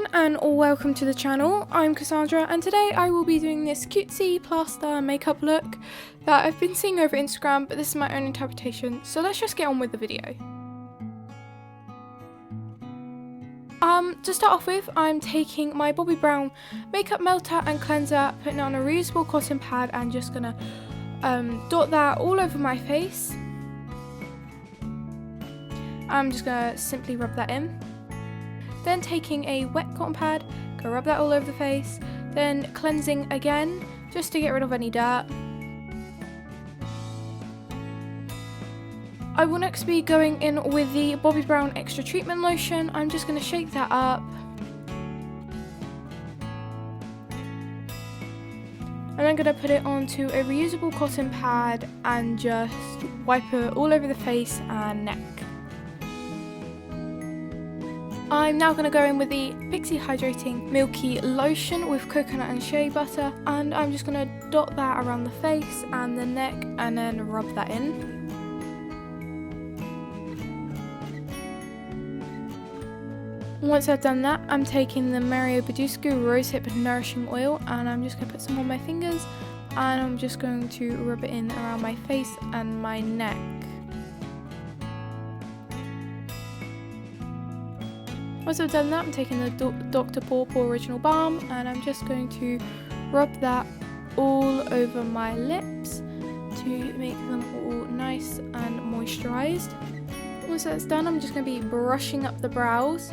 everyone and welcome to the channel. I'm Cassandra and today I will be doing this cutesy plaster makeup look that I've been seeing over Instagram, but this is my own interpretation, so let's just get on with the video. To start off with, I'm taking my Bobbi Brown makeup melter and cleanser, putting it on a reusable cotton pad and just gonna dot that all over my face. I'm just gonna simply rub that in. Then taking a wet cotton pad, go rub that all over the face, then cleansing again, just to get rid of any dirt. I will next be going in with the Bobbi Brown Extra Treatment Lotion. I'm just going to shake that up. And I'm going to put it onto a reusable cotton pad and just wipe it all over the face and neck. I'm now going to go in with the Pixi Hydrating Milky Lotion with coconut and shea butter, and I'm just going to dot that around the face and the neck and then rub that in. Once I've done that, I'm taking the Badescu Rosehip Nourishing Oil and I'm just going to put some on my fingers and I'm just going to rub it in around my face and my neck. Once I've done that, I'm taking the Dr. Paw Paw Original Balm and I'm just going to rub that all over my lips to make them all nice and moisturised. Once that's done, I'm just going to be brushing up the brows.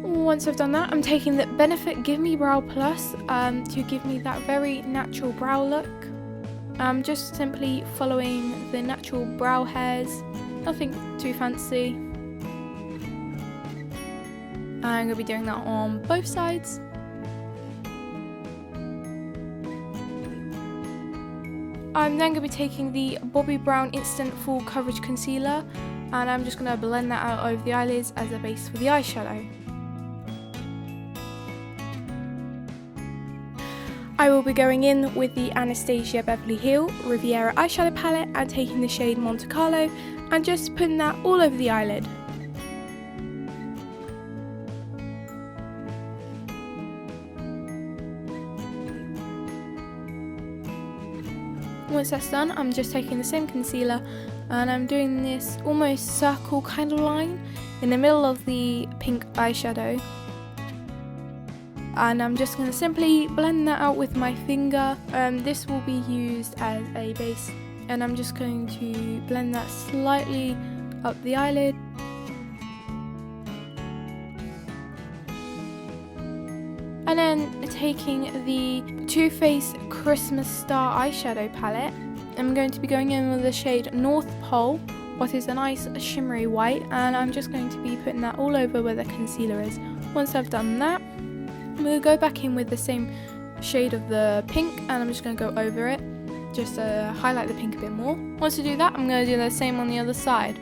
Once I've done that, I'm taking the Benefit Give Me Brow Plus to give me that very natural brow look. I'm just simply following the natural brow hairs, nothing too fancy. I'm going to be doing that on both sides. I'm then going to be taking the Bobbi Brown Instant Full Coverage Concealer and I'm just going to blend that out over the eyelids as a base for the eyeshadow. I will be going in with the Anastasia Beverly Hills Rivera eyeshadow palette and taking the shade Monte Carlo and just putting that all over the eyelid. Once that's done, I'm just taking the same concealer and I'm doing this almost circle kind of line in the middle of the pink eyeshadow. And I'm just going to simply blend that out with my finger. This will be used as a base and I'm just going to blend that slightly up the eyelid. And then taking the Too Faced Christmas Star eyeshadow palette, I'm going to be going in with the shade North Pole, what is a nice shimmery white, and I'm just going to be putting that all over where the concealer is. Once I've done that, I'm going to go back in with the same shade of the pink and I'm just going to go over it, just to highlight the pink a bit more. Once I do that, I'm going to do the same on the other side.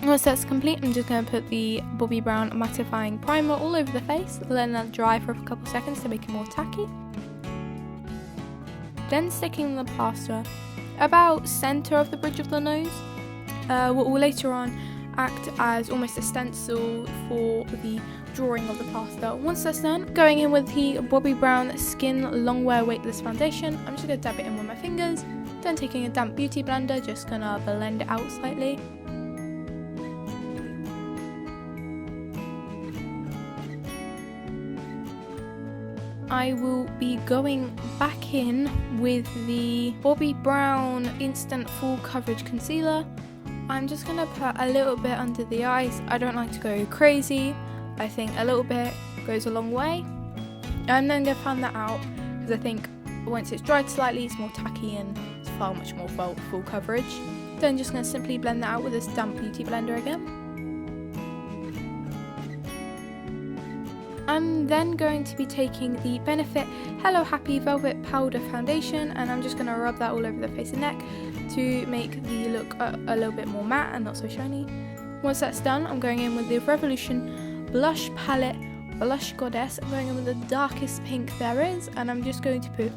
Once that's complete, I'm just going to put the Bobbi Brown mattifying primer all over the face, letting that dry for a couple seconds to make it more tacky. Then sticking the plaster about centre of the bridge of the nose, what will later on act as almost a stencil for the drawing of the plaster. Once that's done, going in with the Bobbi Brown Skin Longwear Weightless Foundation, I'm just going to dab it in with my fingers, then taking a damp beauty blender, just going to blend it out slightly. I will be going back in with the Bobbi Brown Instant Full Coverage Concealer. I'm just going to put a little bit under the eyes. I don't like to go crazy. I think a little bit goes a long way. I'm then going to fan that out because I think once it's dried slightly, it's more tacky and it's far much more full coverage. Then just going to simply blend that out with this damp beauty blender again. I'm then going to be taking the Benefit Hello Happy Velvet Powder Foundation and I'm just going to rub that all over the face and neck to make the look a little bit more matte and not so shiny. Once that's done, I'm going in with the Revolution Blush Palette Blush Goddess. I'm going in with the darkest pink there is and I'm just going to put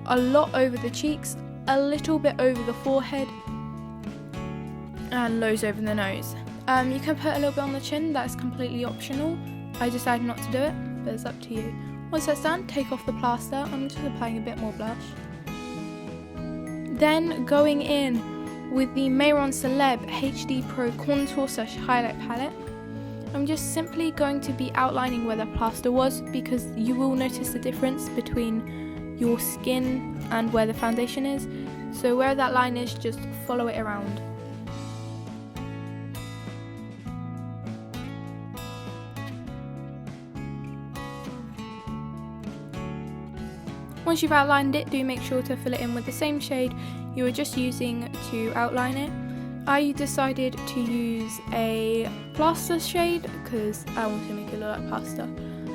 a lot over the cheeks, a little bit over the forehead and loads over the nose. You can put a little bit on the chin, that's completely optional. I decided not to do it, but it's up to you. Once that's done, take off the plaster. I'm just applying a bit more blush. Then going in with the Mehron Celeb HD Pro Contour / Highlight Palette, I'm just simply going to be outlining where the plaster was, because you will notice the difference between your skin and where the foundation is. So where that line is, just follow it around. Once you've outlined it, do make sure to fill it in with the same shade you were just using to outline it. I decided to use a plaster shade because I want to make it look like plaster.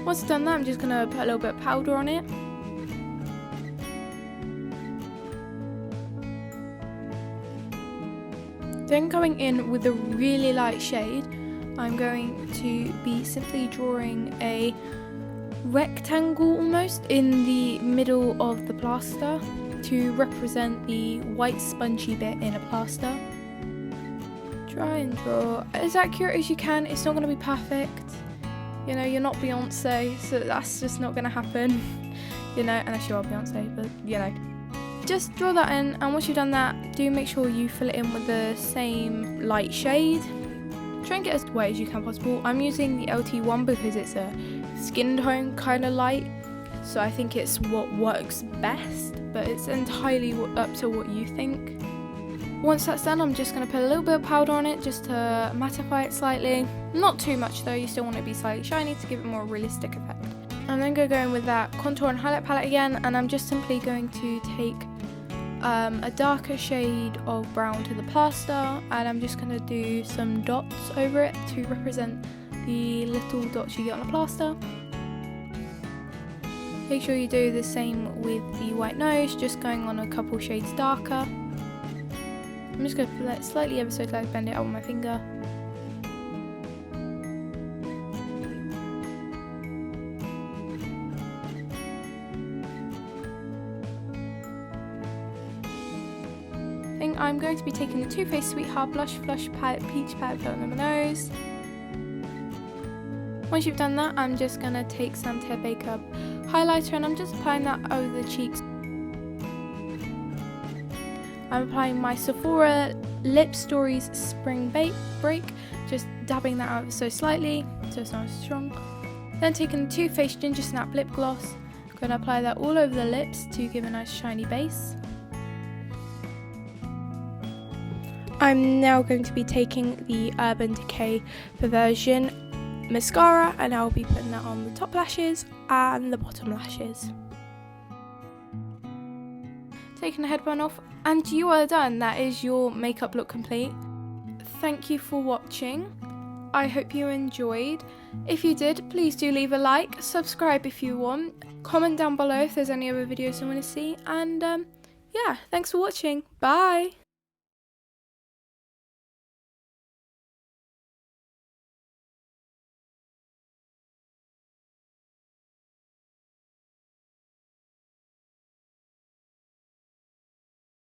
Once I've done that, I'm just going to put a little bit of powder on it. Then going in with a really light shade, I'm going to be simply drawing a rectangle almost in the middle of the plaster to represent the white spongy bit in a plaster. Try and draw as accurate as you can. It's not going to be perfect, you know, you're not Beyonce, so that's just not going to happen, you know, unless you are Beyonce, but you know, just draw that in. And once you've done that, do make sure you fill it in with the same light shade. Try and get as wet as you can possible. I'm using the LT1 because it's a skin tone kind of light, so I think it's what works best, but it's entirely up to what you think. Once that's done, I'm just going to put a little bit of powder on it just to mattify it slightly. Not too much though, you still want it to be slightly shiny to give it more realistic effect. I'm then going to go in with that contour and highlight palette again, and I'm just simply going to take a darker shade of brown to the plaster, and I'm just going to do some dots over it to represent the little dots you get on the plaster. Make sure you do the same with the white nose, just going on a couple shades darker. I'm just going to let slightly ever so slightly bend it out with my finger. I'm going to be taking the Too Faced Sweetheart Blush Flush Palette Peach Palette, put it on my nose. Once you've done that, I'm just going to take some Ted Baker highlighter and I'm just applying that over the cheeks. I'm applying my Sephora Lip Stories Spring Break, just dabbing that out so slightly so it's not as strong. Then taking the Too Faced Ginger Snap Lip Gloss, I'm going to apply that all over the lips to give a nice shiny base. I'm now going to be taking the Urban Decay Perversion mascara and I'll be putting that on the top lashes and the bottom lashes. Taking the headband off, and you are done. That is your makeup look complete. Thank you for watching. I hope you enjoyed. If you did, please do leave a like, subscribe if you want, comment down below if there's any other videos you want to see, and yeah, thanks for watching. Bye!